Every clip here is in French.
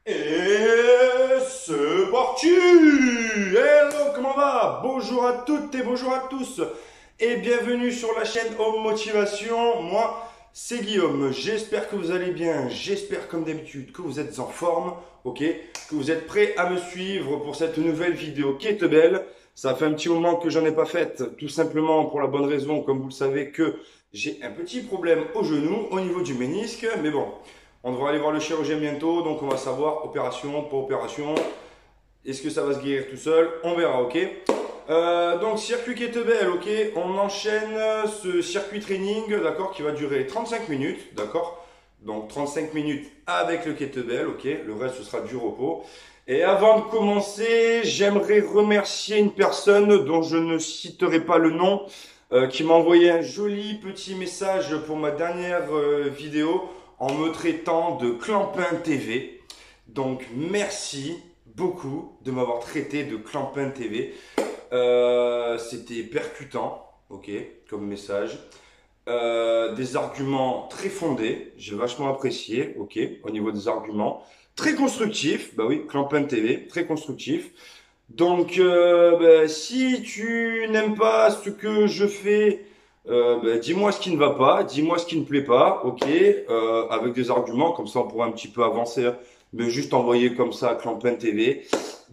Et c'est parti! Hello, comment va? Bonjour à toutes et bonjour à tous. Et bienvenue sur la chaîne Home Motivation. Moi, c'est Guillaume. J'espère que vous allez bien. J'espère comme d'habitude que vous êtes en forme, ok? Que vous êtes prêts à me suivre pour cette nouvelle vidéo qui est belle. Ça fait un petit moment que j'en ai pas faite, tout simplement pour la bonne raison, comme vous le savez, que j'ai un petit problème au genou, au niveau du ménisque. Mais bon, on devra aller voir le chirurgien bientôt, donc on va savoir opération, pas opération. Est-ce que ça va se guérir tout seul? On verra, ok? Donc circuit kettlebell, ok? On enchaîne ce circuit training, d'accord, qui va durer 35 minutes, d'accord? Donc 35 minutes avec le kettlebell, ok? Le reste, ce sera du repos. Et avant de commencer, j'aimerais remercier une personne dont je ne citerai pas le nom, qui m'a envoyé un joli petit message pour ma dernière vidéo en me traitant de Clampin TV. Donc merci beaucoup de m'avoir traité de Clampin TV. C'était percutant, ok, comme message. Des arguments très fondés, j'ai vachement apprécié, ok, au niveau des arguments. Très constructif, bah oui, Clampin TV, très constructif. Donc, si tu n'aimes pas ce que je fais, dis-moi ce qui ne va pas, dis-moi ce qui ne plaît pas, ok, avec des arguments, comme ça on pourra un petit peu avancer, hein. Mais juste envoyer comme ça à Clampin TV.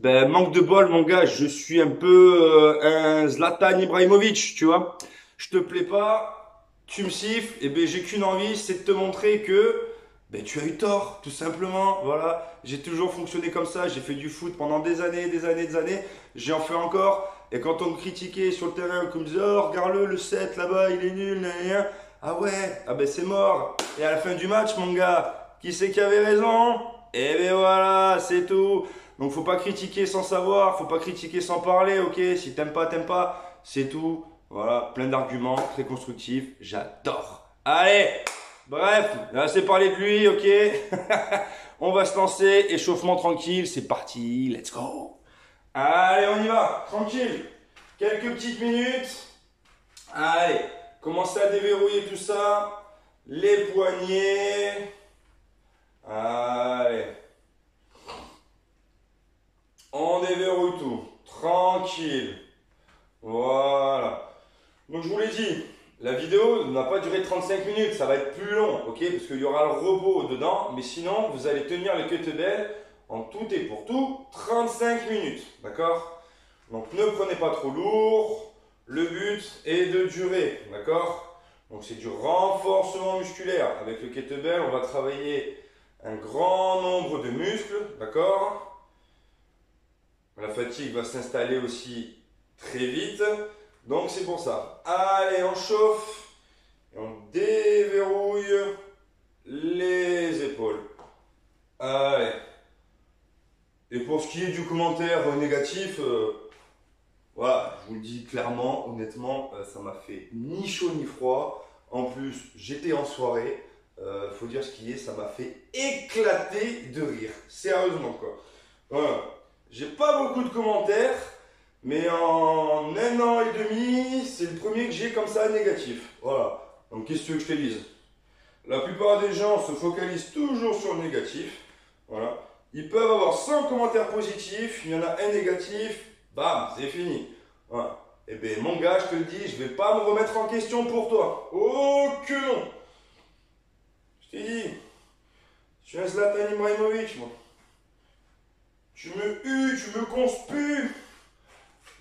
Manque de bol, mon gars, je suis un peu un Zlatan Ibrahimovic, tu vois. Je te plais pas, tu me siffles, et j'ai qu'une envie, c'est de te montrer que tu as eu tort, tout simplement. Voilà, j'ai toujours fonctionné comme ça. J'ai fait du foot pendant des années, des années, des années. J'en fais encore. Et quand on me critiquait sur le terrain, qu'on me disait, oh, regarde-le, le 7 là-bas, il est nul, nan, nan, nan. Ah ouais, ah c'est mort. Et à la fin du match, mon gars, qui c'est qui avait raison? Et ben voilà, c'est tout. Donc faut pas critiquer sans savoir, faut pas critiquer sans parler, ok? Si t'aimes pas, c'est tout. Voilà, plein d'arguments, très constructifs. J'adore. Allez! Bref, assez parlé de lui, ok? On va se lancer, échauffement tranquille, c'est parti, let's go! Allez, on y va, tranquille. Quelques petites minutes. Allez, commencez à déverrouiller tout ça. Les poignets. Allez. On déverrouille tout. Tranquille. Voilà. Donc je vous l'ai dit, la vidéo n'a pas duré 35 minutes, ça va être plus long, ok? Parce qu'il y aura le repos dedans, mais sinon, vous allez tenir le kettlebell en tout et pour tout 35 minutes, d'accord? Donc ne prenez pas trop lourd, le but est de durer, d'accord? Donc c'est du renforcement musculaire. Avec le kettlebell, on va travailler un grand nombre de muscles, d'accord? La fatigue va s'installer aussi très vite. Donc c'est pour ça. Allez, on chauffe et on déverrouille les épaules. Allez. Et pour ce qui est du commentaire négatif, voilà, je vous le dis clairement, honnêtement, ça m'a fait ni chaud ni froid. En plus, j'étais en soirée. Faut dire ce qui est, ça m'a fait éclater de rire. Sérieusement quoi. Voilà. J'ai pas beaucoup de commentaires. Mais en un an et demi, c'est le premier que j'ai comme ça négatif. Voilà. Donc qu'est-ce que tu veux que je te dise? La plupart des gens se focalisent toujours sur le négatif. Voilà. Ils peuvent avoir 100 commentaires positifs, il y en a un négatif, bam, c'est fini. Voilà. Eh bien mon gars, je te le dis, je vais pas me remettre en question pour toi. Oh que non! Je t'ai dit, je suis un Zlatan Ibrahimovic, moi. Tu me hues, tu me conspues.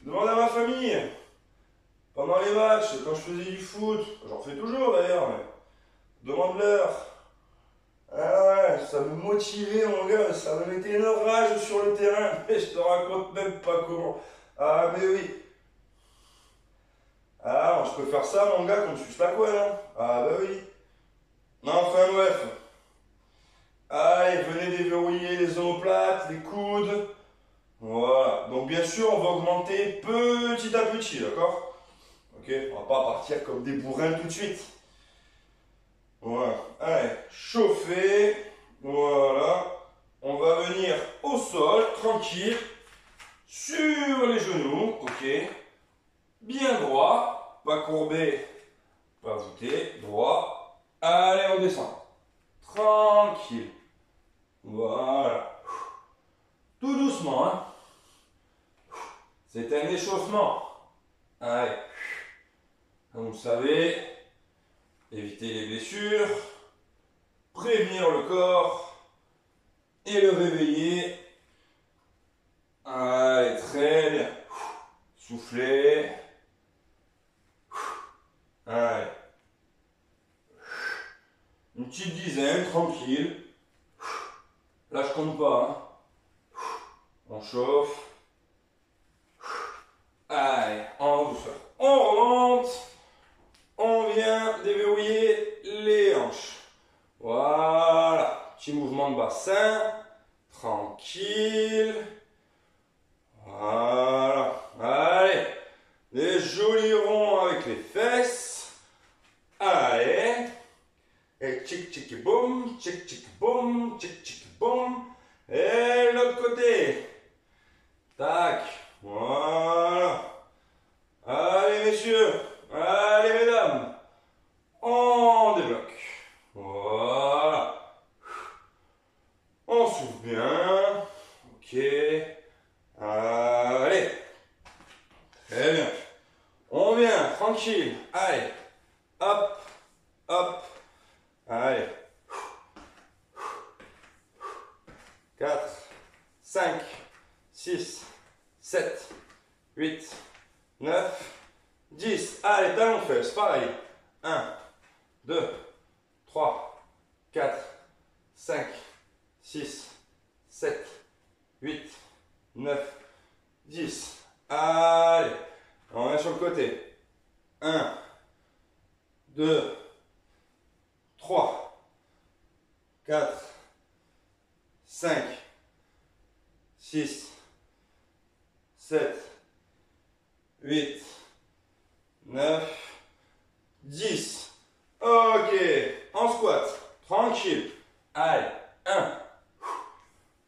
Demande à ma famille, pendant les matchs, quand je faisais du foot, j'en fais toujours d'ailleurs, mais demande-leur. Ah ouais, ça me motivait mon gars, ça me mettait une rage sur le terrain, mais je te raconte même pas comment. Ah mais oui. Ah, je peux faire ça mon gars quand tu suces la couenne, hein. Ah bah oui. Non, enfin bref. Allez, venez déverrouiller les omoplates, les coudes. Voilà, donc bien sûr on va augmenter petit à petit, d'accord? Ok, on va pas partir comme des bourrins tout de suite. Voilà, allez, chauffer, voilà. On va venir au sol, tranquille, sur les genoux, ok? Bien droit, pas courbé, pas voûté, droit. Allez, on descend. Tranquille. Voilà. Tout doucement, hein. C'est un échauffement. Allez. Comme vous le savez, éviter les blessures, prévenir le corps et le réveiller. Allez, très bien. Soufflez. Allez. Une petite dizaine, tranquille. Là, je compte pas. Hein. On chauffe. Allez, en douceur. On remonte. On vient déverrouiller les hanches. Voilà. Petit mouvement de bassin. Tranquille. Voilà. Allez. Des jolis ronds avec les fesses. Allez. Et tchic tchic boum, tchic tchic boum, tchic tchic boum. Et l'autre côté. Tac. Voilà. Allez messieurs. Allez mesdames. On débloque. Voilà. On souffle bien. Ok. Allez. Très bien. On vient tranquille. Allez. Hop. Hop. Allez. 4, 5, 6, 7, 8, 9, 10. Allez, talons fesses, pareil. 1, 2, 3, 4, 5, 6, 7, 8, 9, 10. Allez, on vient sur le côté. 1, 2, 3, 4, 5, 6, 7, 8, 9, 10. Ok, en squat, tranquille. Allez, 1,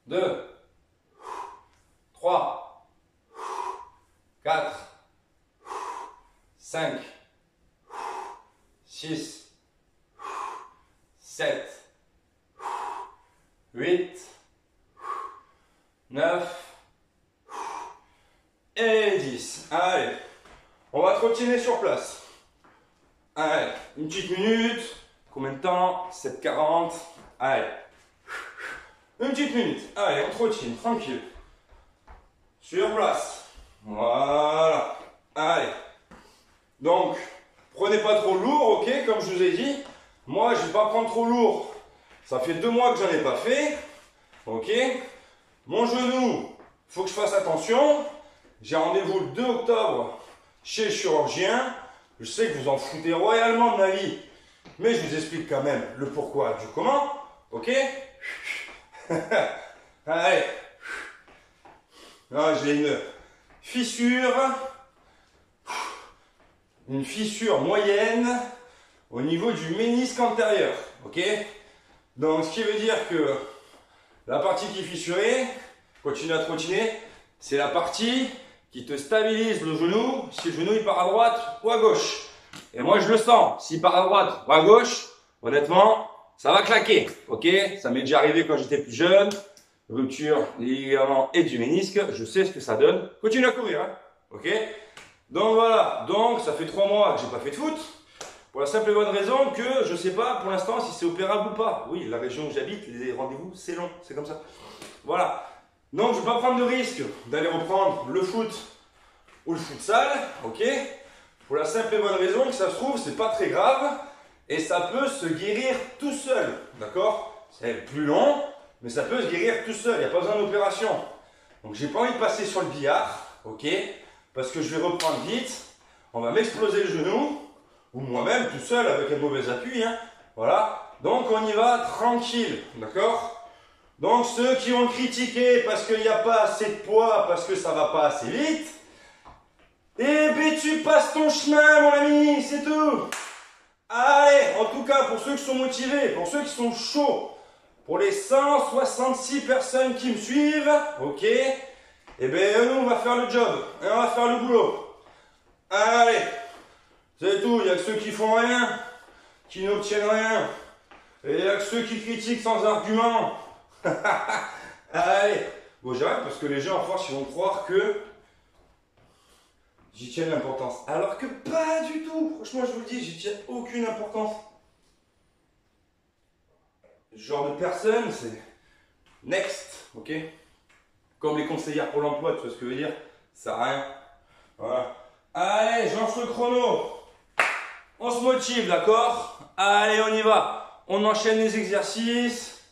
2, 3, 4, 5, 6, 7, 8, 9 et 10. Allez, on va trottiner sur place. Allez, une petite minute. Combien de temps? 7,40. Allez, une petite minute. Allez, on trottine, tranquille. Sur place. Voilà. Allez. Donc, prenez pas trop lourd, ok, comme je vous ai dit. Moi, je ne vais pas prendre trop lourd. Ça fait 2 mois que j'en ai pas fait. Ok. Mon genou, il faut que je fasse attention. J'ai rendez-vous le 2 octobre chez le chirurgien. Je sais que vous en foutez royalement de ma vie. Mais je vous explique quand même le pourquoi du comment. Ok. Allez. Là, j'ai une fissure. Une fissure moyenne au niveau du ménisque antérieur, ok? Donc, ce qui veut dire que la partie qui est fissurée, continue à trottiner, c'est la partie qui te stabilise le genou, si le genou il part à droite ou à gauche. Et moi, je le sens, s'il part à droite ou à gauche, honnêtement, ça va claquer, ok? Ça m'est déjà arrivé quand j'étais plus jeune, rupture des ligaments et du ménisque, je sais ce que ça donne. Continue à courir, hein, ok? Donc voilà, donc ça fait 3 mois que j'ai pas fait de foot. Pour la simple et bonne raison que je ne sais pas pour l'instant si c'est opérable ou pas. Oui, la région où j'habite, les rendez-vous, c'est long, c'est comme ça. Voilà. Donc je ne vais pas prendre de risque d'aller reprendre le foot ou le futsal, ok? Pour la simple et bonne raison que ça se trouve, c'est pas très grave et ça peut se guérir tout seul, d'accord? C'est plus long, mais ça peut se guérir tout seul, il n'y a pas besoin d'opération. Donc j'ai pas envie de passer sur le billard, ok? Parce que je vais reprendre vite, on va m'exploser le genou. Ou moi-même tout seul avec un mauvais appui, hein. Voilà. Donc on y va tranquille, d'accord? Donc ceux qui ont critiqué parce qu'il n'y a pas assez de poids, parce que ça va pas assez vite, eh bien tu passes ton chemin mon ami, c'est tout. Allez, en tout cas pour ceux qui sont motivés, pour ceux qui sont chauds, pour les 166 personnes qui me suivent, ok? Eh bien nous on va faire le job, et on va faire le boulot. Allez. C'est tout, il n'y a que ceux qui font rien, qui n'obtiennent rien. Et il n'y a que ceux qui critiquent sans argument. Allez, Bon, j'arrête parce que les gens, à force, ils vont croire que j'y tiens l'importance. Alors que pas du tout. Franchement, je vous le dis, j'y tiens aucune importance. Ce genre de personne, c'est next, ok? Comme les conseillères pour l'emploi, tu vois ce que je veux dire? Ça sert à rien. Voilà. Allez, je lance le chrono. On se motive, d'accord? Allez, on y va. On enchaîne les exercices.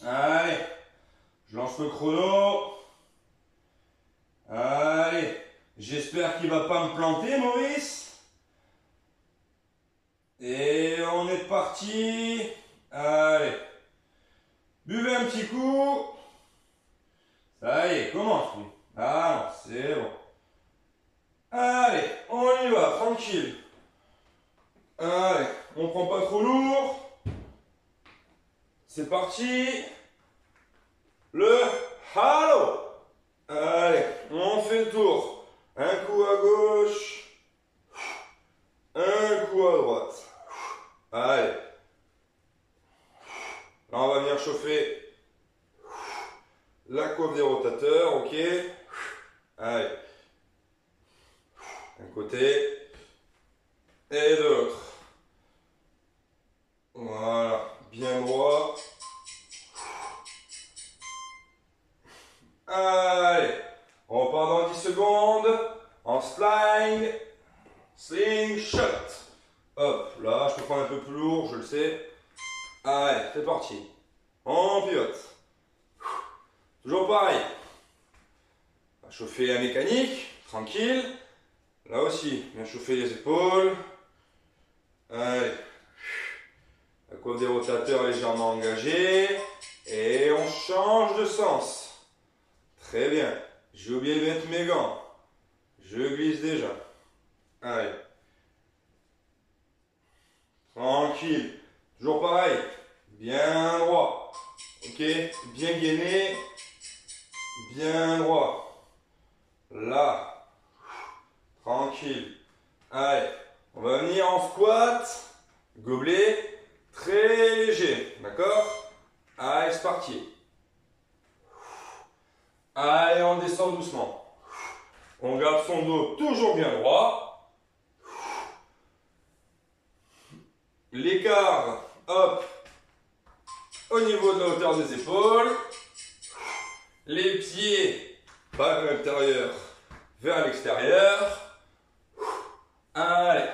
Allez, je lance le chrono. Allez, j'espère qu'il ne va pas me planter, Maurice. Et on est parti. Allez, buvez un petit coup. Ça y est, commence lui. Ah non, c'est bon. Allez, on y va, tranquille. Allez, on prend pas trop lourd. C'est parti. Le halo. Allez, on fait le tour. Un coup à gauche. Un coup à droite. Allez. Là, on va venir chauffer la coiffe des rotateurs, ok. Allez. D'un côté et de l'autre. Voilà, bien droit. Allez, on repart dans 10 secondes. En slingshot. Hop, là, je peux prendre un peu plus lourd, je le sais. Allez, c'est parti. On pivote. Toujours pareil. On va chauffer la mécanique, tranquille. Là aussi, bien chauffer les épaules. Allez. La coiffe des rotateurs légèrement engagée. Et on change de sens. Très bien. J'ai oublié de mettre mes gants. Je glisse déjà. Allez. Tranquille. Toujours pareil. Bien droit. Ok. Bien gainé. Bien droit. Là. Tranquille. Allez. On va venir en squat. Gobelet. Très léger. D'accord? Allez, c'est parti. Allez, on descend doucement. On garde son dos toujours bien droit. L'écart, hop, au niveau de la hauteur des épaules. Les pieds par l'intérieur vers l'extérieur. Allez.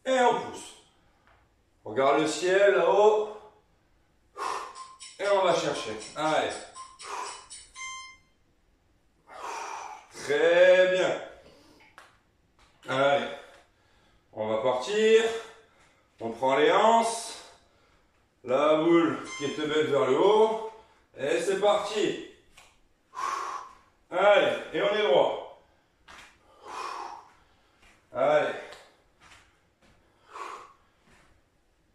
Et on pousse. On regarde le ciel là-haut. Et on va chercher. Allez. Très bien. Allez. On va partir. On prend les anses. La boule qui est belle vers le haut. Et c'est parti. Allez. Et on est droit. Allez.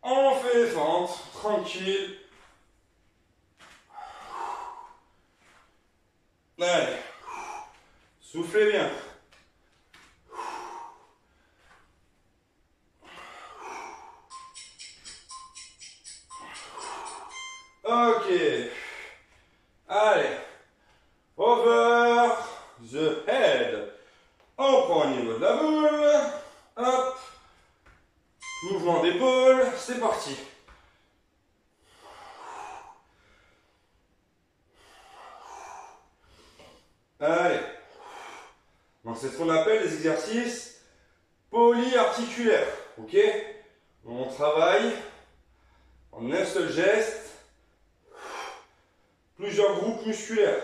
On fait les fentes. Tranquille. Allez. Soufflez bien. Ok. Allez. Over the head. On prend au niveau de la boule. Hop. Mouvement d'épaule. C'est parti. Allez. Donc c'est ce qu'on appelle les exercices polyarticulaires. Ok? On travaille en un seul geste plusieurs groupes musculaires.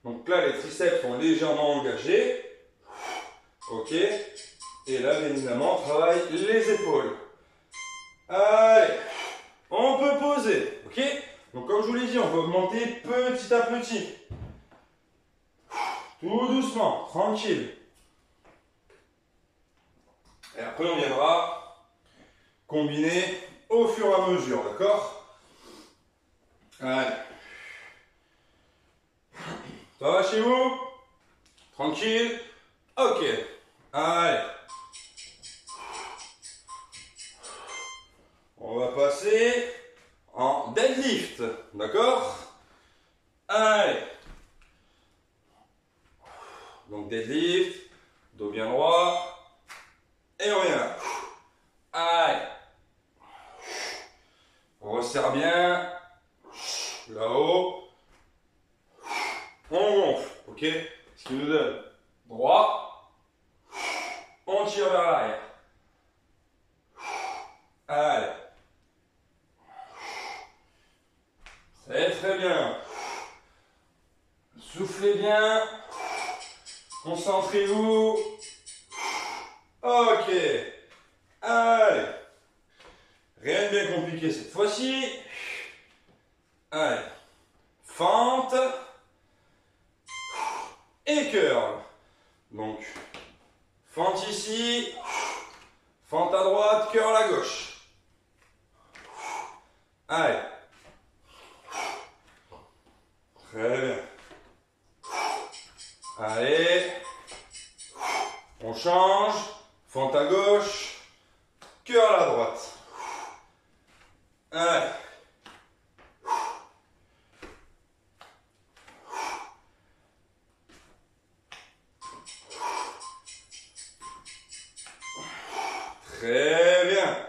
Donc là les triceps sont légèrement engagés. Ok? Et là bien évidemment on travaille les épaules. Allez. On peut poser. Ok? Donc comme je vous l'ai dit, on peut augmenter petit à petit. Tout doucement, tranquille. Et après, on viendra combiner au fur et à mesure, d'accord? Allez. Ça va chez vous? Tranquille? Ok. Allez. On va passer en deadlift. D'accord? Allez. Donc deadlift, dos bien droit. Et on revient là. Allez. On resserre bien. Là-haut. On gonfle. Ok? Ce qui nous donne droit. On tire vers l'arrière. Allez. C'est très bien. Soufflez bien. Concentrez-vous. Ok. Allez. Rien de bien compliqué cette fois-ci. Allez. Fente. Et curl. Donc, fente ici. Fente à droite, curl à gauche. Allez. Très bien. Allez. On change. Fente à gauche. Curl à droite. Allez. Très bien.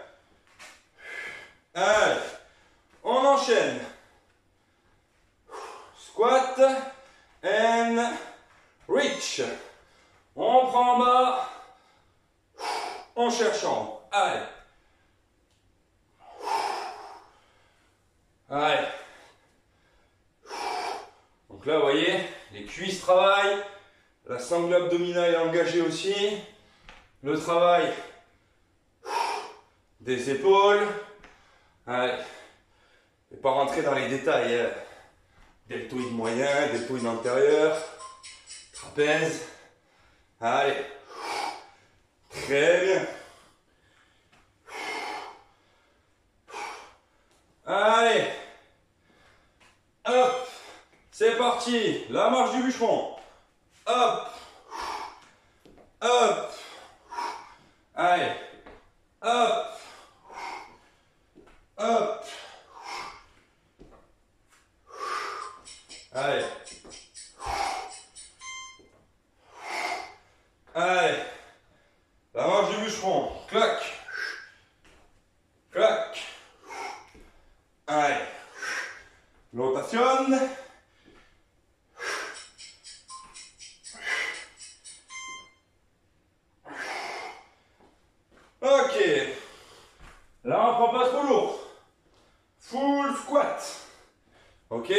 Allez. On enchaîne. Squat and reach. On prend en bas. On cherche en haut. Allez. Allez. Donc là, vous voyez, les cuisses travaillent. La sangle abdominale est engagée aussi. Le travail des épaules. Allez. Je ne vais pas rentrer dans les détails. Deltoïde moyen, deltoïde antérieur, trapèze. Allez. Très bien. Allez. Hop. C'est parti. La marche du bûcheron. Hop. Hop. Allez. Hop. Hop. Allez. Allez. La marche du bûcheron. Clac. Clac. Allez. Rotation. Ok. Là, on prend pas trop lourd. Full squat. Ok.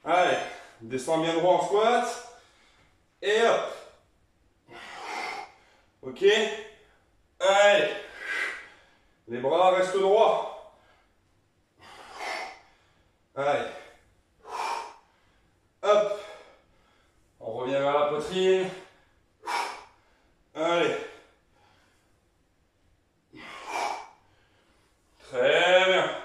Allez. Descends bien droit en squat. Et hop. Ok. Allez. Les bras restent droits. Allez. Hop. On revient vers la poitrine. Allez. Très bien.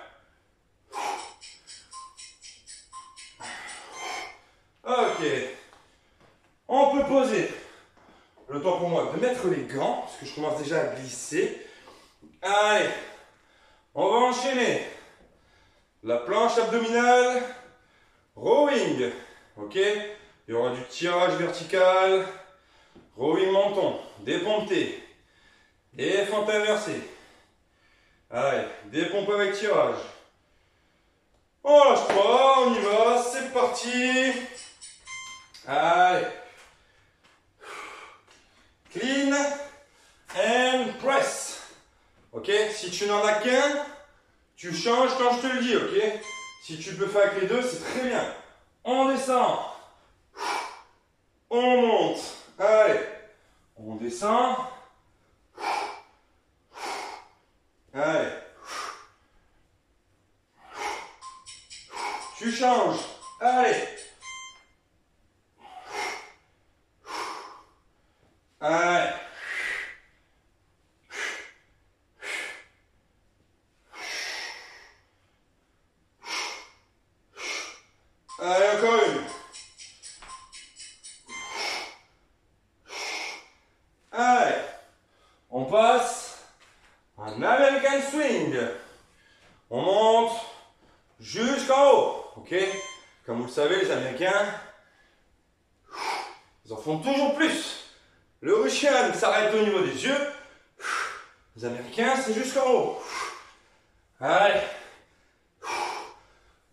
Ok. On peut poser. Le temps pour moi de mettre les gants, parce que je commence déjà à glisser. Allez. On va enchaîner. La planche abdominale. Rowing. Ok. Il y aura du tirage vertical. Rowing menton. Déponté. Et fente inversée. Allez, des pompes avec tirage. On lâche pas, on y va, c'est parti. Allez. Clean and press. Ok, si tu n'en as qu'un, tu changes quand je te le dis, ok. Si tu peux faire avec les deux, c'est très bien. On descend. On monte. Allez. On descend. Allez. Tu changes. Allez. Allez. Allez, encore une. Allez. On passe en American swing. On monte. jusqu'en haut. Ok? Comme vous le savez, les Américains, ils en font toujours plus. Le Russian s'arrête au niveau des yeux. Les Américains, c'est jusqu'en haut. Allez.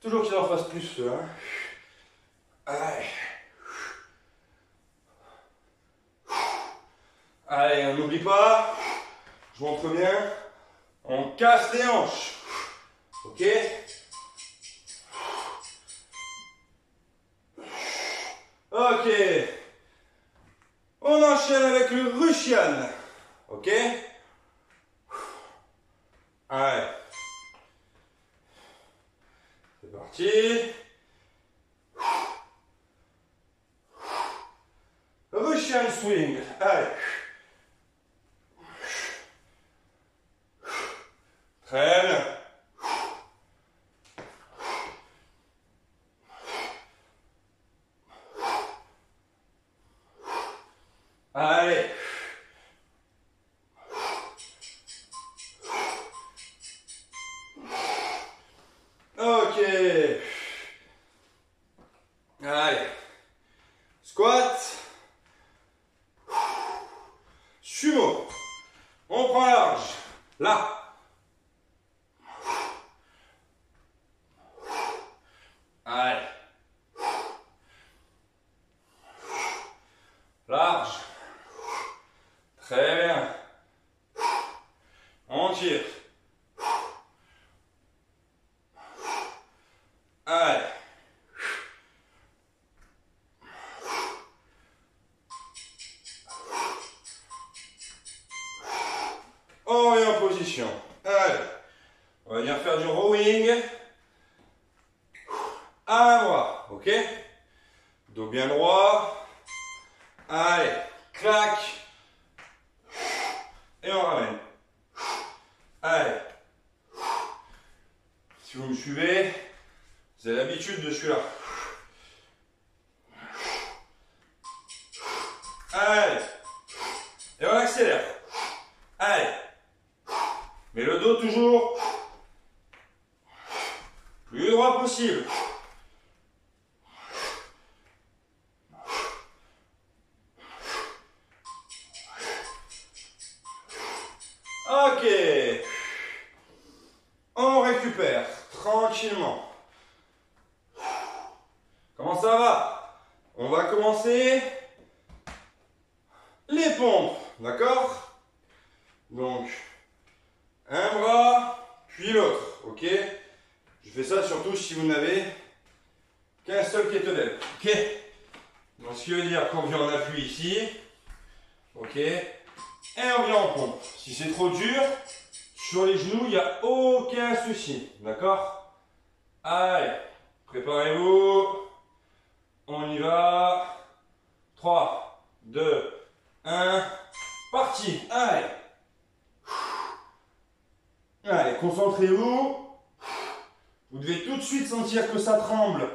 Toujours qu'ils en fassent plus, eux. Hein. Allez. Allez, on n'oublie pas. Je montre bien. On casse les hanches. Ok? Ok. On enchaîne avec le Russian. Ok? Allez. C'est parti. Russian swing. Allez. Très bien. Allez. Ok. Allez. Squat. Sumo. On prend large. Là. Allez. Large. Très bien. On tire. Allez. On est en position. Allez. On va venir faire du rowing. À bras. Ok? Dos bien droit. Allez. Clac. Et on ramène. Allez. Si vous me suivez, vous avez l'habitude de celui-là. Allez. Et on accélère. Allez. Mais le dos toujours plus droit possible. Ok. On récupère tranquillement. Comment ça va? On va commencer les pompes, d'accord? Donc, un bras, puis l'autre, ok? Je fais ça surtout si vous n'avez qu'un seul kettlebell, ok? Donc, ce qui veut dire qu'on vient en appui ici, ok? Et on vient en pompe. Si c'est trop dur, sur les genoux, il n'y a aucun souci, d'accord? Allez, préparez-vous. On y va. 3, 2, 1. Parti. Allez. Allez, concentrez-vous. Vous devez tout de suite sentir que ça tremble.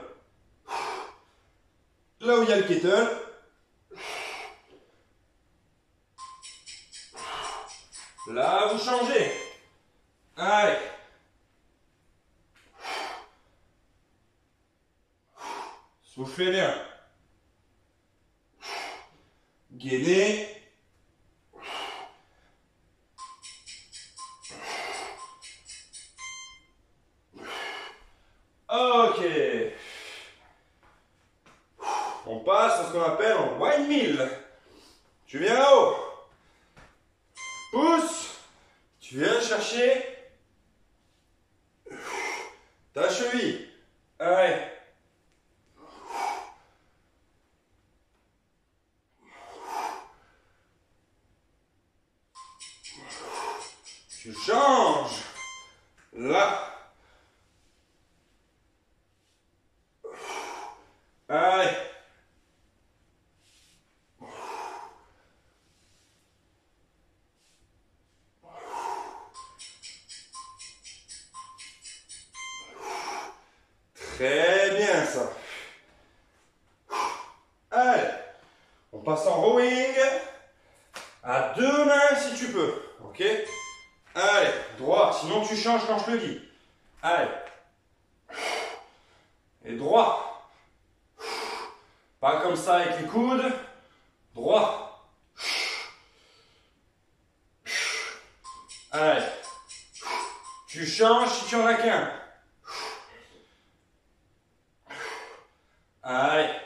Là où il y a le kettle. Là, vous changez. Allez. Soufflez bien. Gainez. Ok. On passe à ce qu'on appelle un windmill. Tu viens là-haut. Pousse. Tu viens chercher ta cheville. Allez. Tu changes. Là. Allez. Très bien ça. Allez. On passe en rowing. À deux mains si tu peux. Ok? Allez. Droit. Sinon tu changes quand je te dis. Allez. Et droit. Pas comme ça avec les coudes. Droit. Allez. Tu changes si tu en as qu'un. Allez.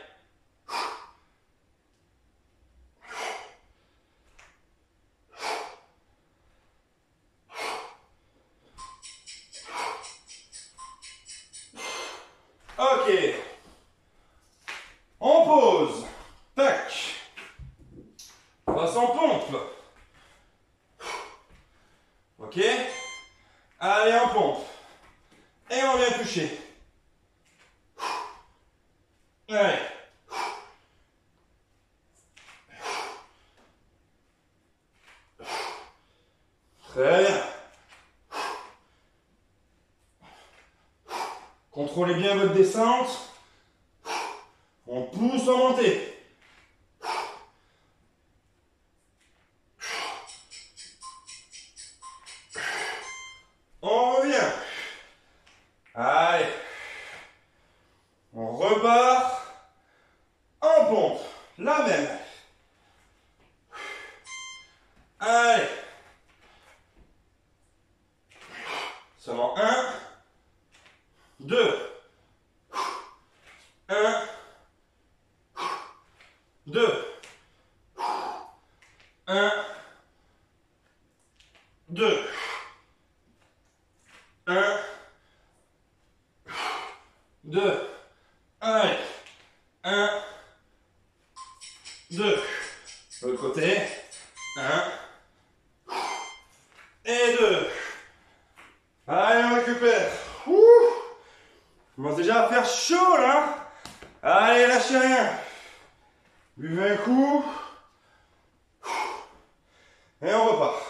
Ok. On pose. Tac. Passe en pompe. Ok. Allez, en pompe. Et on vient toucher. Allez. Très bien. Contrôlez bien votre descente. On pousse en montée. On revient. Allez. On repart. En pompe. La même. Allez. Seulement 1, 2, 1, 2, 1, 2, 1, 2, allez, 1, 2, l'autre côté, 1, et 2. Allez, on récupère. Ouh, je commence déjà à faire chaud là. Allez, lâchez rien. Buvez un coup. Et on repart.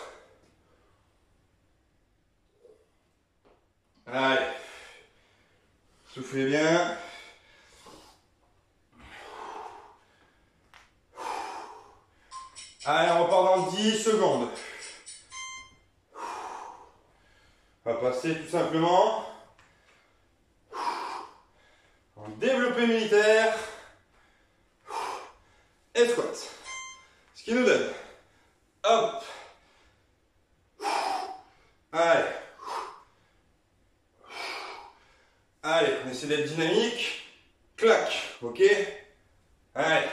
Allez. Soufflez bien. Allez, on repart dans 10 secondes. On va passer tout simplement en développé militaire et squat. Ce qui nous donne, hop, allez, allez, on essaie d'être dynamique, clac, ok, allez,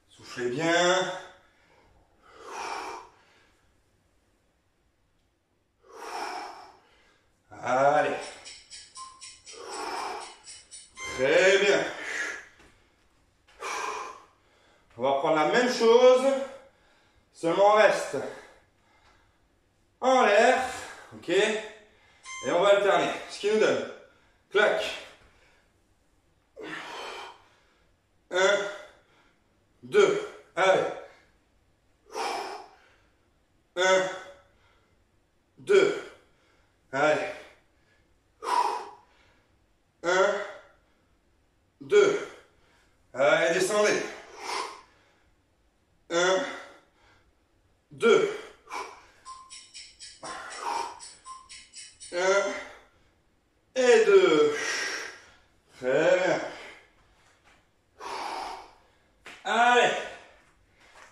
soufflez bien. Allez. Très bien. On va reprendre la même chose, seulement on reste en l'air, ok, et on va alterner, ce qui nous donne, clac, 1, 2, allez, 1, 2, allez, 1, 2, allez, descendez, 1, 2, 1 et 2. Très bien. Allez.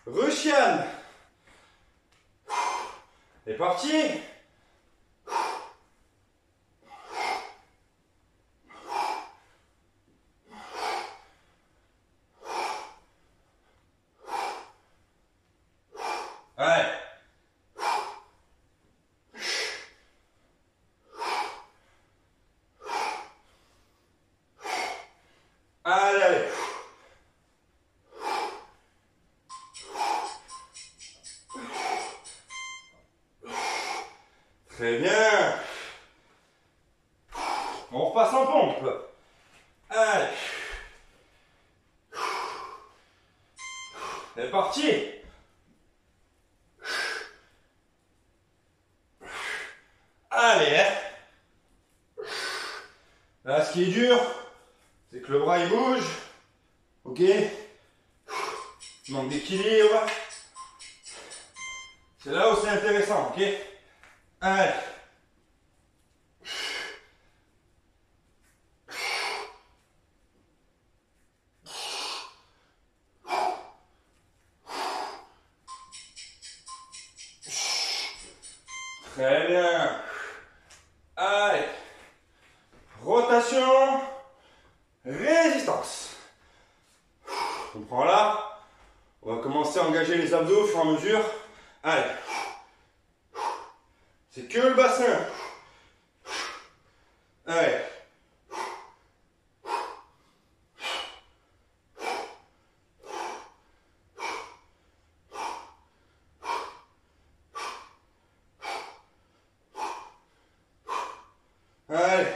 Russian. C'est parti. Allez. Allez, allez. Très bien. On repasse en pompe. Allez. C'est parti. Allez. Là, ce qui est dur, c'est que le bras il bouge. Ok. Manque d'équilibre. C'est là où c'est intéressant, ok. Allez. Très bien. Allez. Rotation. Résistance. On prend là. On va commencer à engager les abdos au fur et à mesure. Allez. C'est que le bassin. Allez. Allez.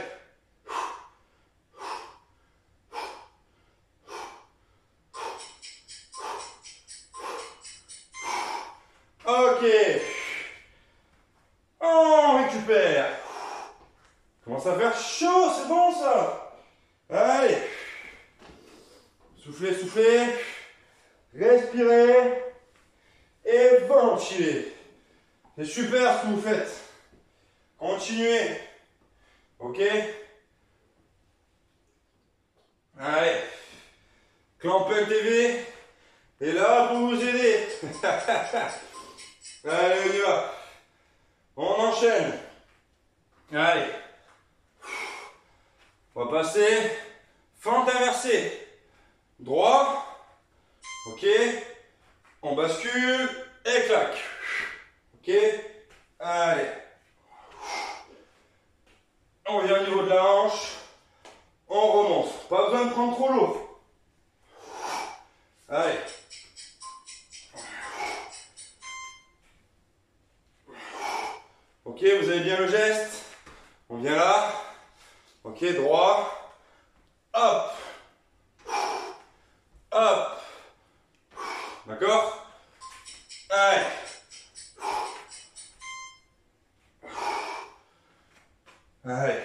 Ok. On récupère. Commence à faire chaud, c'est bon ça. Allez. Soufflez, soufflez. Respirez. Et ventilez. C'est super ce que vous faites. Continuez. Ok. Allez. Clampin TV est là pour vous aider. Allez, on y va. On enchaîne. Allez. On va passer fente inversée. Droit. Ok. On bascule et claque. Ok. Allez. On vient au niveau de la hanche. On remonte. Pas besoin de prendre trop lourd. Allez. Ok, vous avez bien le geste. On vient là. Ok, droit. Hop. Hop. D'accord? Allez. Allez.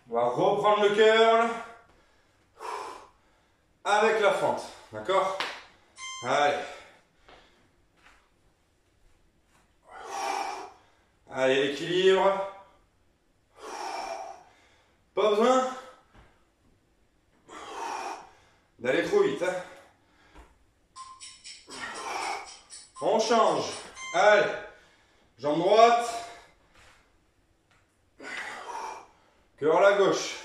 On va reprendre le curl avec la fente. D'accord? Allez. Allez, l'équilibre. Pas besoin d'aller trop vite. Hein. On change. Allez. Jambe droite. Cœur à la gauche.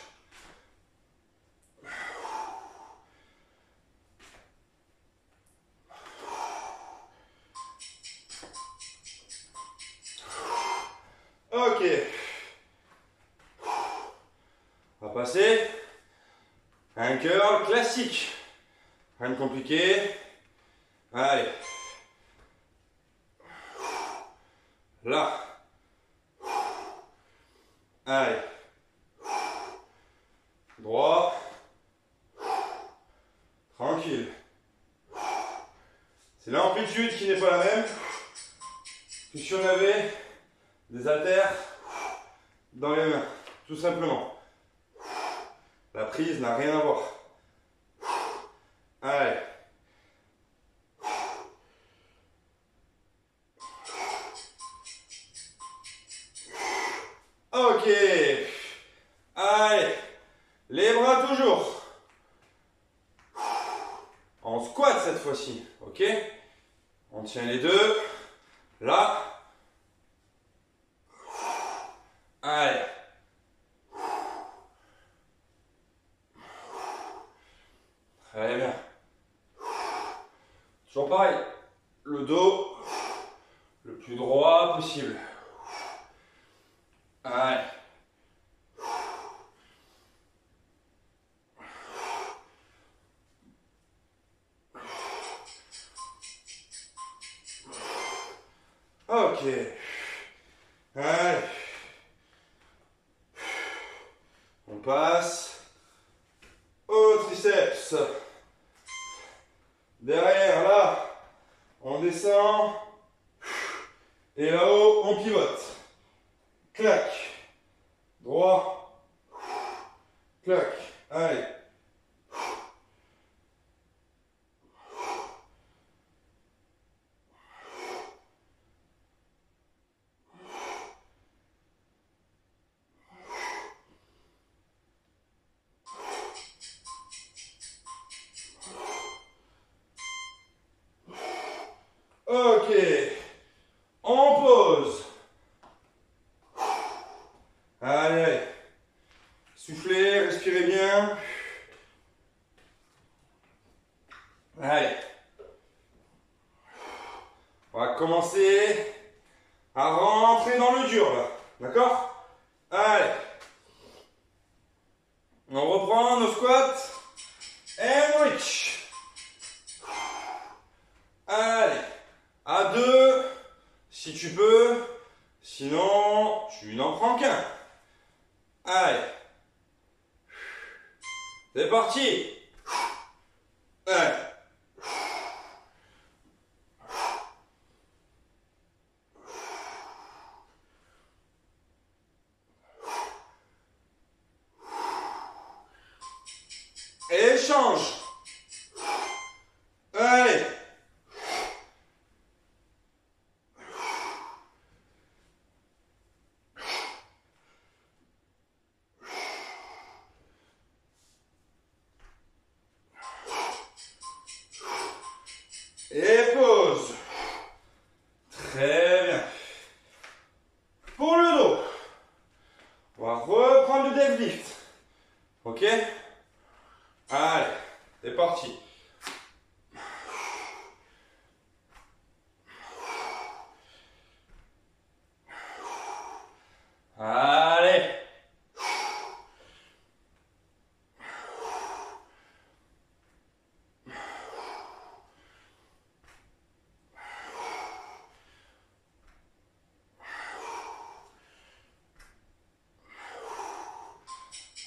Ok. On va passer à un curl classique. Rien de compliqué. Allez. Là. Allez. Droit. Tranquille. C'est l'amplitude qui n'est pas la même que si on avait des haltères dans les mains. Tout simplement. La prise n'a rien à voir. Allez. Ok. Allez. Les bras toujours. En squat cette fois-ci. Ok. On tient les deux. Là. Allez. Très bien. Toujours pareil. Le dos le plus droit possible. Allez. Ok. Allez. On passe au triceps. Derrière, là, on descend. Et là-haut, on pivote. Clac. Droit. Clac. Allez. Ok. On pose. commencer à rentrer dans le dur là. D'accord? Allez. On reprend nos squats. And reach. Allez. À 2, si tu peux. Sinon, tu n'en prends qu'un. Allez. C'est parti. Allez. Échange. Allez. Et pause. Très bien. Pour le dos, on va reprendre le deadlift. Ok? Allez, c'est parti. Allez.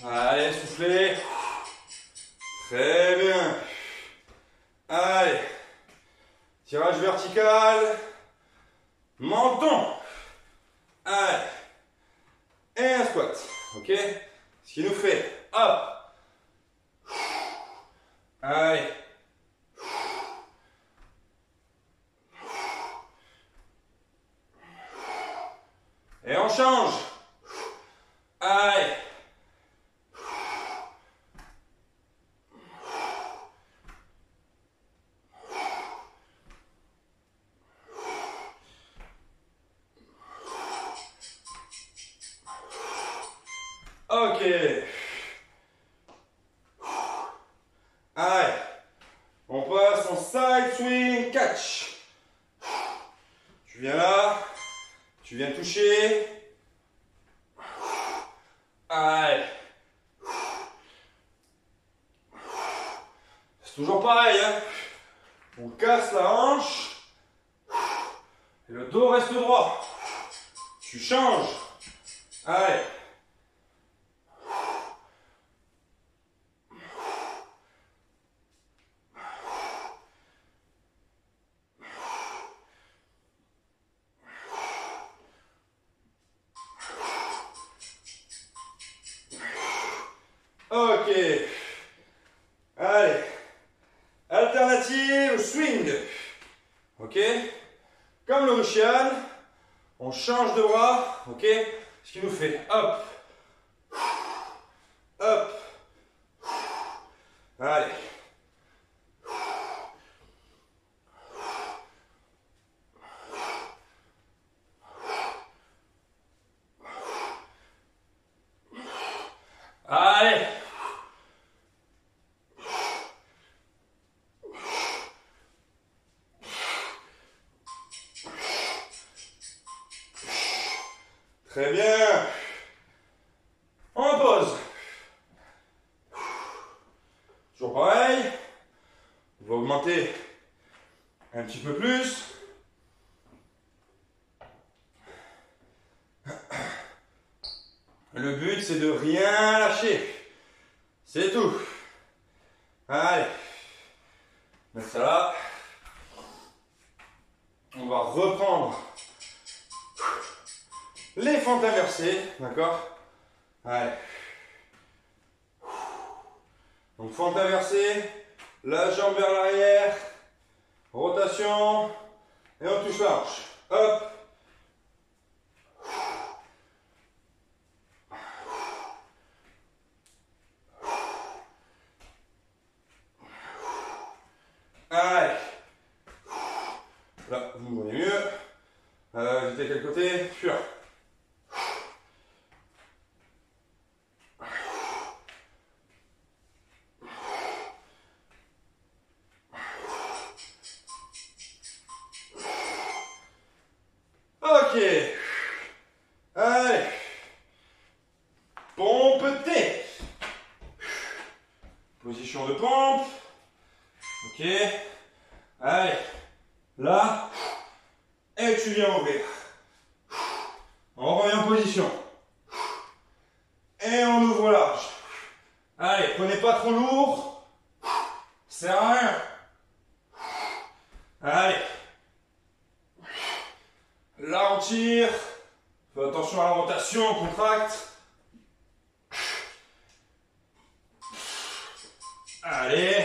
Allez, soufflez. Très bien. Allez. Tirage vertical. Menton. Allez. Et un squat. Ok? Ce qui nous fait hop. Allez. Et on change. Allez. Ok. Allez. On passe en side swing catch. Tu viens là. Tu viens toucher. Allez. C'est toujours pareil, hein. On casse la hanche. Et le dos reste droit. Tu changes. Allez. Ok. Allez. Alternative swing. Ok. Comme le Russian, on change de bras. Ok. Ce qui nous fait hop. Hop. Allez. Allez. Très bien. On pose. Toujours pareil. On va augmenter un petit peu plus. Le but, c'est de rien lâcher. C'est tout. Allez. Mets ça là. On va reprendre les fentes inversées. D'accord? Allez. Donc fente inversée. La jambe vers l'arrière. Rotation. Et on touche la hanche. Hop. Allez. Là, vous me voyez mieux. J'étais quel côté? Sur. Ok. Allez. Pompe T. Position de pompe. Ok. Allez. Là. Et tu viens ouvrir. On revient en position. Et on ouvre large. Allez, prenez pas trop lourd. Ça sert à rien. Allez. Là, on tire. Fais attention à la rotation, on contracte. Allez.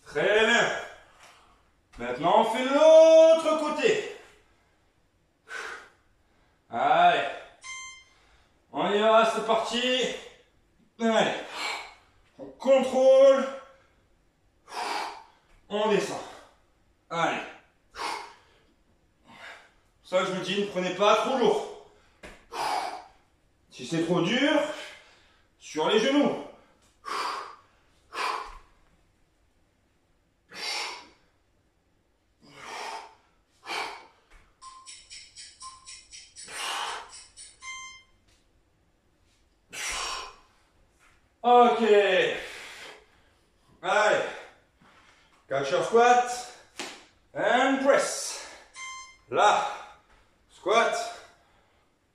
Très bien. Maintenant, on fait l'autre côté. Allez. On y va, c'est parti. Allez. On contrôle. On descend. Allez. Ça, je vous dis, ne prenez pas trop lourd. Si c'est trop dur, sur les genoux. Ok. Allez. Catcher squat. And press. Là. Squat.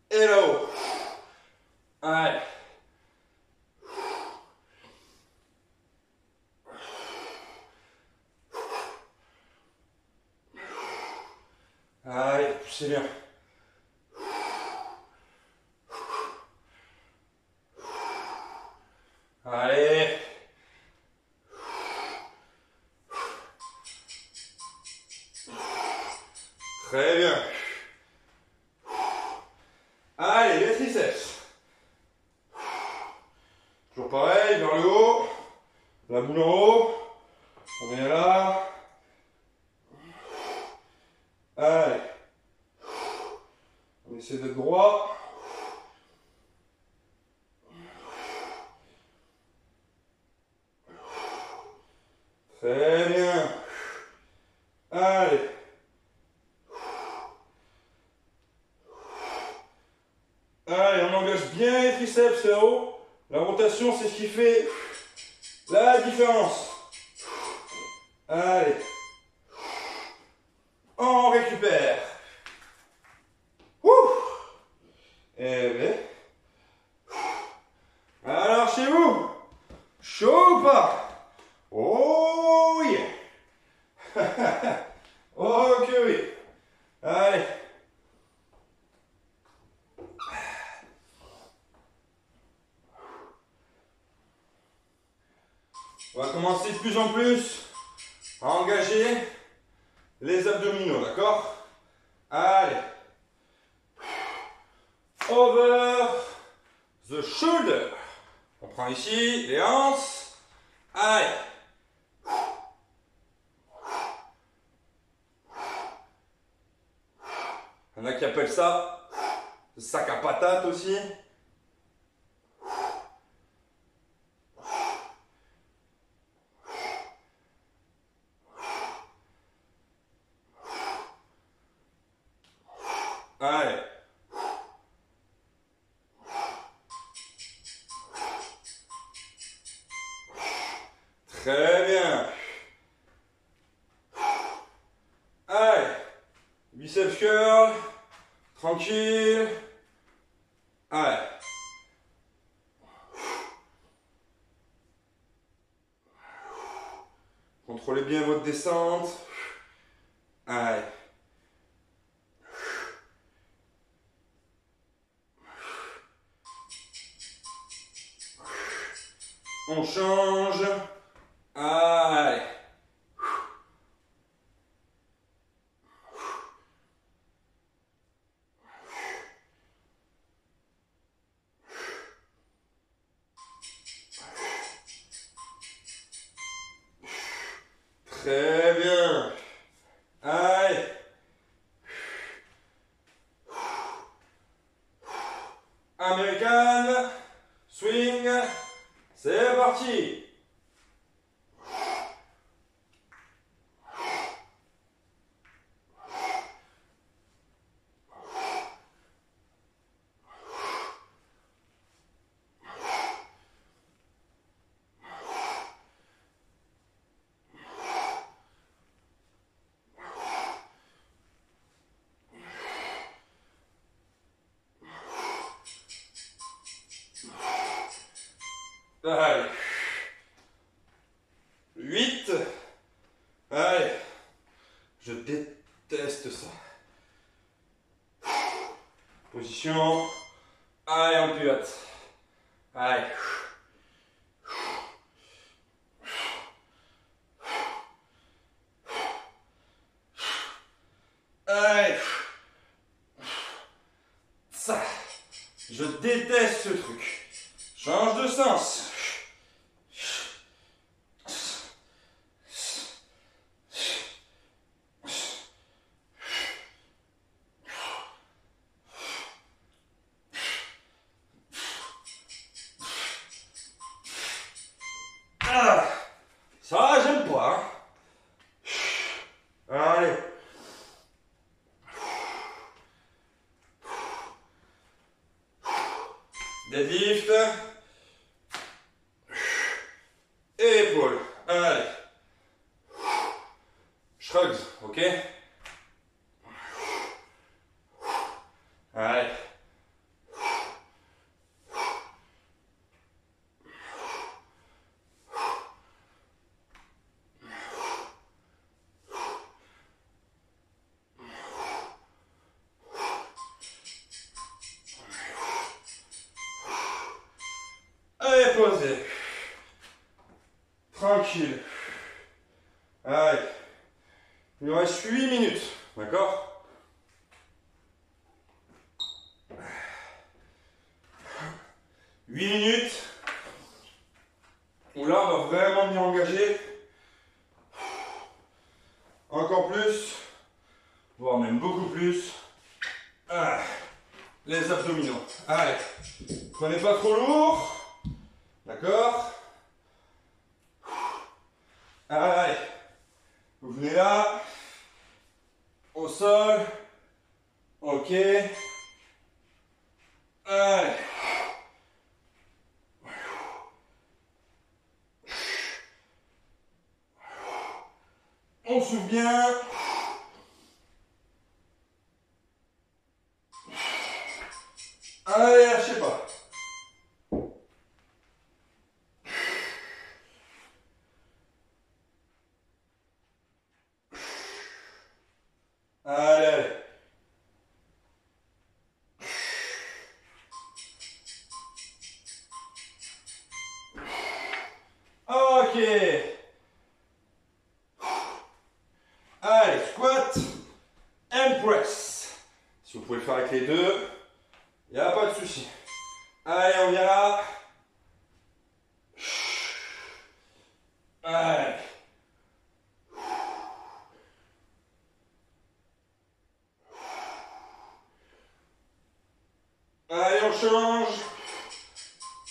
Et là-haut. Allez. Allez, poussez bien. Allez. Très bien. Allez, les triceps. Toujours pareil, vers le haut. La boule en haut. On vient là. Allez. On essaie d'être droit. Très bien. Allez. Allez, on engage bien les triceps là-haut. La rotation, c'est ce qui fait la différence. Allez. On récupère. Ouh. Et bien. Alors, chez vous, chaud ou pas? Oh yeah. Ok, oui. Allez. On va commencer de plus en plus à engager les abdominaux, d'accord? Allez. Over the shoulder. On prend ici les hanches. Allez. Il y en a qui appellent ça le sac à patates aussi. Allez. Très bien. Allez. Biceps curl. Tranquille. Allez. Contrôlez bien votre descente. Allez. On change. Allez. Très bien. Allez. American. Swing. C'est parti. Allez. 8. Allez. Je déteste ça. Position. Allez, on pivote. Allez. Allez. Ça. Je déteste ce truc. Change de sens. Ah, ça, j'aime pas. Hein. Allez. Deadlift. Et épaules. Allez. Shrugs, ok? Allez. Allez, posez. Tranquille. Allez. Il nous reste 8 minutes. D'accord? Huit minutes. Où là, on va vraiment bien engager. Encore plus. Voire même beaucoup plus. Ah, les abdominaux. Allez. Prenez pas trop lourd. D'accord? Allez. Vous venez là. Au sol. Ok. Allez. On souffle bien. Allez, lâchez pas. Allez, allez. Ok. Allez, squat and press. Si vous pouvez le faire avec les deux, il n'y a pas de souci. Allez, on vient là. Allez. Allez, on change.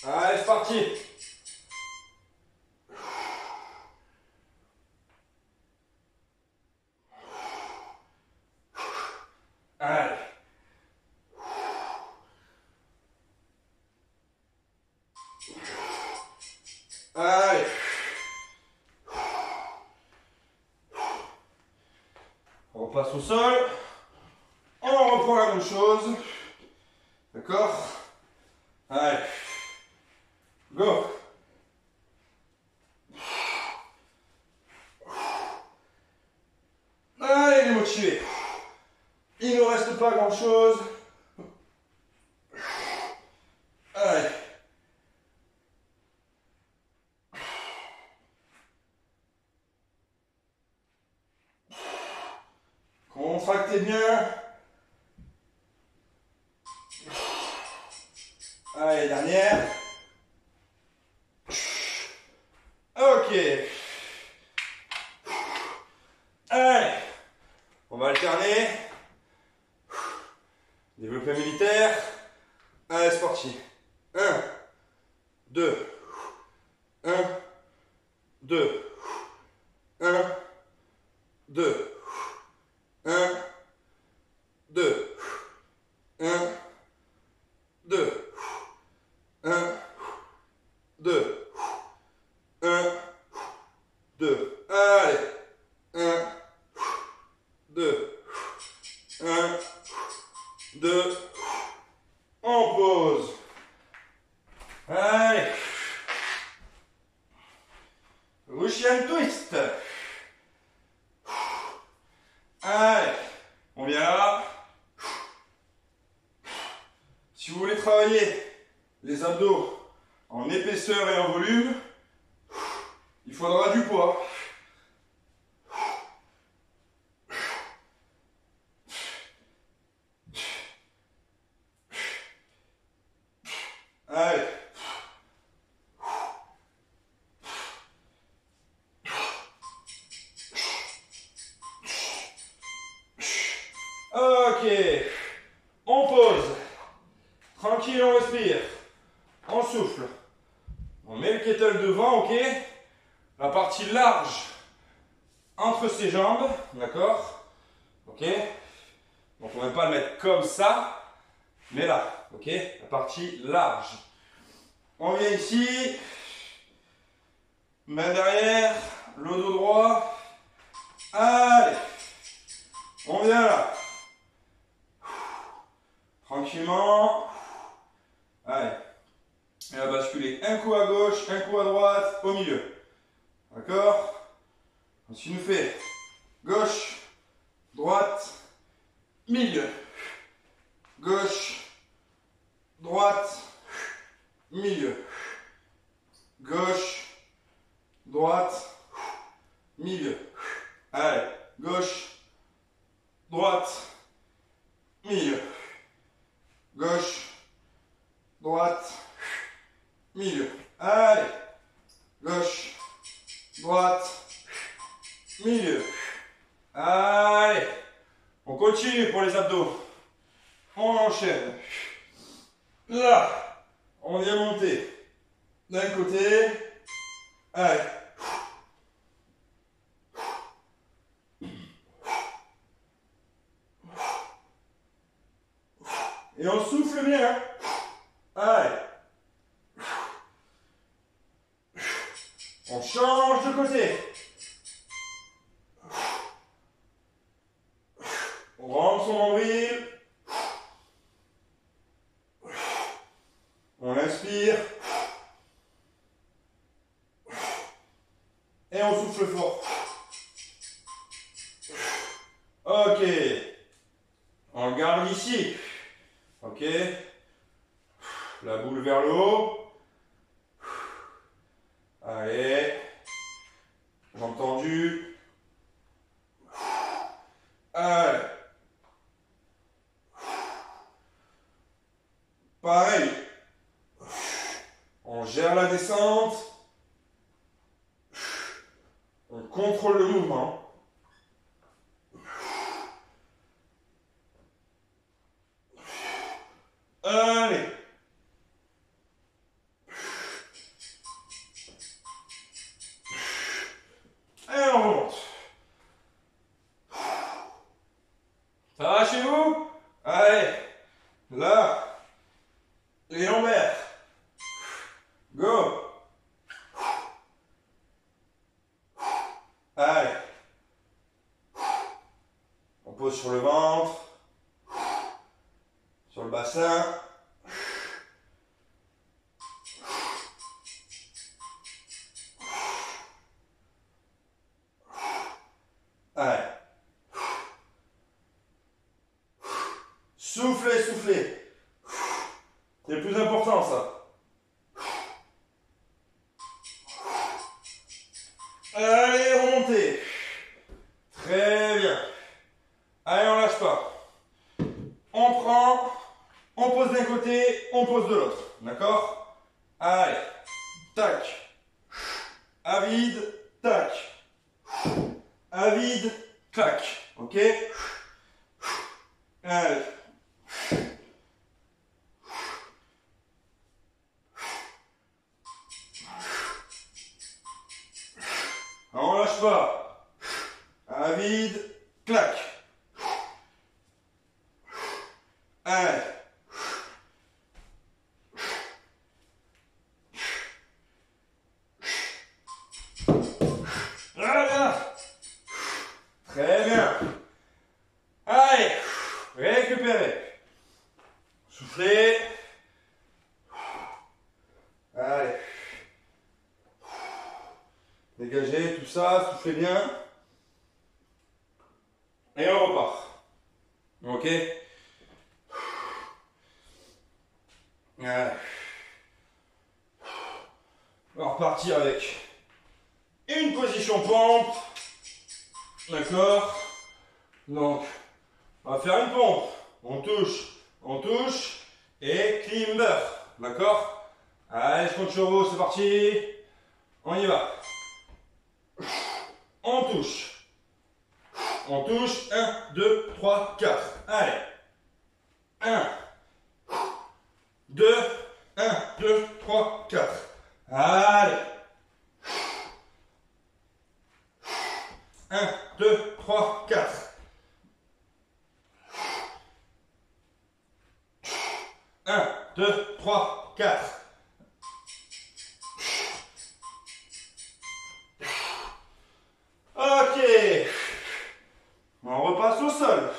Allez, c'est parti. Allez. Allez. On repasse au sol. On reprend la même chose. D'accord? Allez. Go. Allez, les motivés. Il ne reste pas grand chose. Allez. Contractez bien. Allez, dernière. Ok. Allez. On va alterner. Développé militaire. Allez, c'est parti. 1, 2, 1, 2, 1, 2, 1, 2, 1, 2, 1, 2, 1, 2. Allez. 1, 2, 1, 2. On pose. Allez. Allez, on vient là. Si vous voulez travailler les abdos en épaisseur et en volume, il faudra du poids. Allez. Ok. On pose. Tranquille, on respire. On souffle. On met le kettle devant, ok? La partie large entre ses jambes, d'accord? Ok? Donc on ne va pas le mettre comme ça, mais là, ok? La partie large. On vient ici, main derrière, le dos droit. Allez, on vient là. Tranquillement. Allez. Et on va basculer un coup à gauche, un coup à droite, au milieu. D'accord? Ensuite, nous fait gauche, droite, milieu. Gauche, droite, milieu. Gauche, droite, milieu. Allez, gauche, droite, milieu. Gauche, droite, milieu. Allez, gauche, droite, milieu. Allez, on continue pour les abdos. On enchaîne. Là, on vient monter d'un côté. Allez. Et on souffle bien. Allez. On change de côté. On rentre son nombril. On inspire. Et on souffle fort. Ok. On garde ici. Ok. La boule vers le haut. Allez. Jambes tendues. Allez. Pareil. On gère la descente. On contrôle le mouvement. Allez. Et on remonte. Ça va chez vous? Allez. Là. Les lombaires. Go. Allez. On pose sur le ventre. Sur le bassin. Allez. Soufflez, soufflez. C'est le plus important, ça. Allez, remontez. Très bien. Allez, on lâche pas. On prend, on pose d'un côté, on pose de l'autre. D'accord? Allez. Tac. À vide. Tac. À vide. Clac. Ok? Allez. On lâche pas. À vide. Clac. Allez. Voilà. Très bien. Allez. Récupérez. Soufflez. Allez. Dégagez tout ça, soufflez bien. Et on Ok. Allez. On va repartir avec une position pompe. D'accord. Donc, on va faire une pompe. On touche et climber. D'accord. Allez, je compte sur vous, c'est parti. On y va. On touche. 1, 2, 3, 4. Allez. 1, 2, 1, 2, 3, 4. Allez. 1, 2, 3, 4. 1, 2, 3, 4. Ok. On repasse au sol.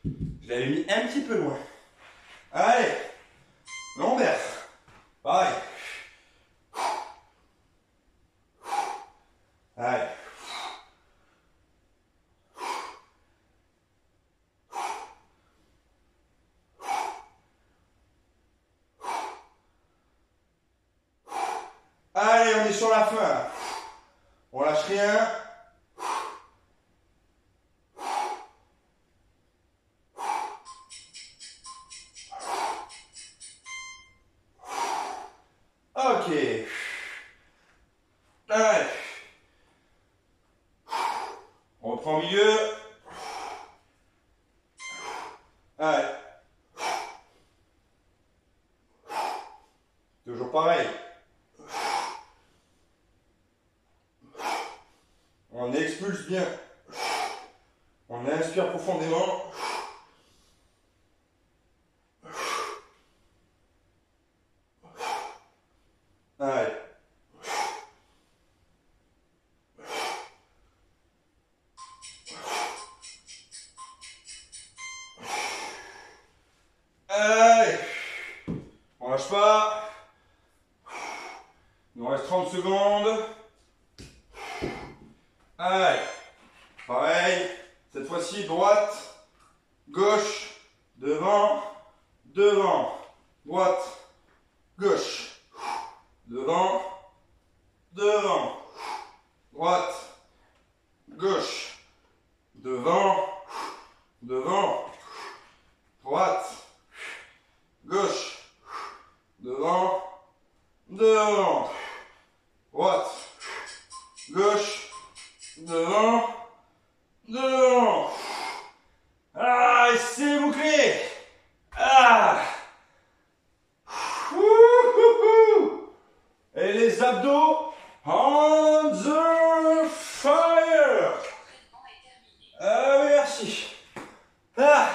Je l'avais mis un petit peu loin. Allez. Lombaire. Pareil. Allez. Allez, on est sur la fin. On lâche rien. Ok. Allez. On reprend au milieu. Allez. Toujours pareil. On expulse bien. On inspire profondément. Allez. Allez. On lâche pas. Il nous reste 30 secondes. Allez. Pareil. Cette fois-ci, droite, gauche, devant, devant, droite, gauche, devant, devant, droite, gauche, devant, devant, droite, gauche, devant, devant, droite, gauche, devant, devant. Ah, et c'est bouclé. Ah. Et les abdos on the fire. Ah, merci. Ah.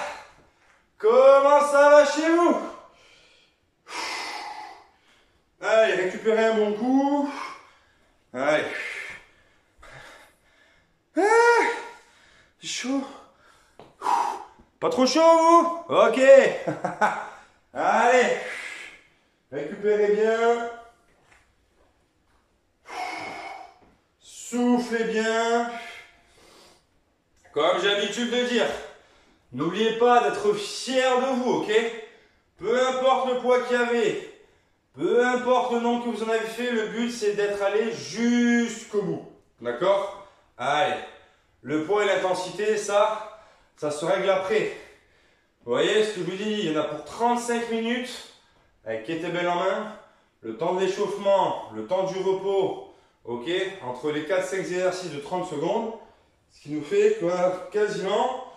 Comment ça va chez vous? Allez, récupérez un bon coup. Allez. Ah, c'est chaud. Pas trop chaud, vous? Ok. Allez. Récupérez bien. Soufflez bien. Comme j'ai l'habitude de dire, n'oubliez pas d'être fier de vous, ok? Peu importe le poids qu'il y avait, peu importe le nombre que vous en avez fait, le but c'est d'être allé jusqu'au bout. D'accord? Allez. Le poids et l'intensité, ça se règle après. Vous voyez ce que je vous dis? Il y en a pour 35 minutes avec kettlebell en main. Le temps de l'échauffement, le temps du repos, ok? Entre les 4-5 exercices de 30 secondes. Ce qui nous fait quasiment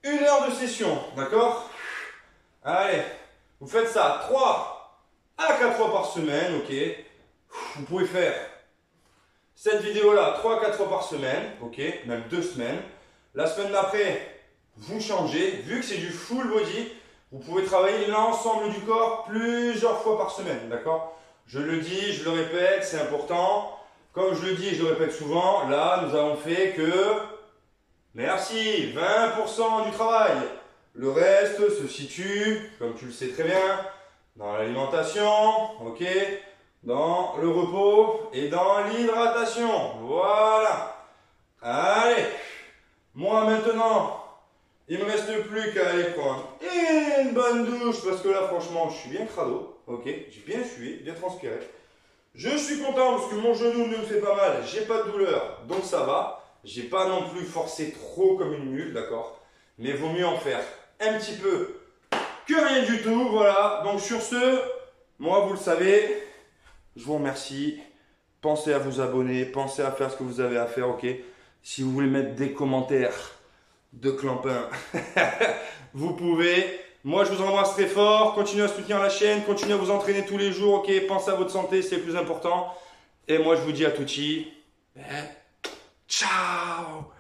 1 heure de session. D'accord? Allez, vous faites ça 3 à 4 fois par semaine, ok? Vous pouvez faire cette vidéo-là 3 à 4 fois par semaine, ok? Même 2 semaines. La semaine d'après, vous changez. Vu que c'est du full body, vous pouvez travailler l'ensemble du corps plusieurs fois par semaine, d'accord? Je le dis, je le répète, c'est important. Comme je le dis, je le répète souvent, là, nous avons fait que, merci, 20% du travail. Le reste se situe, comme tu le sais très bien, dans l'alimentation, ok, dans le repos et dans l'hydratation. Voilà. Allez. Moi maintenant, Il me reste plus qu'à aller prendre une bonne douche parce que là, franchement, je suis bien crado. Ok, j'ai bien sué, bien transpiré. Je suis content parce que mon genou ne me fait pas mal, j'ai pas de douleur, donc ça va. J'ai pas non plus forcé trop comme une mule, d'accord? Mais vaut mieux en faire un petit peu que rien du tout, voilà. Donc sur ce, moi vous le savez, je vous remercie. Pensez à vous abonner, pensez à faire ce que vous avez à faire, ok? Si vous voulez mettre des commentaires de clampin, vous pouvez. Moi, je vous embrasse très fort. Continuez à soutenir la chaîne, continuez à vous entraîner tous les jours, ok? Pensez à votre santé, c'est le plus important. Et moi, je vous dis à tutti. Ciao!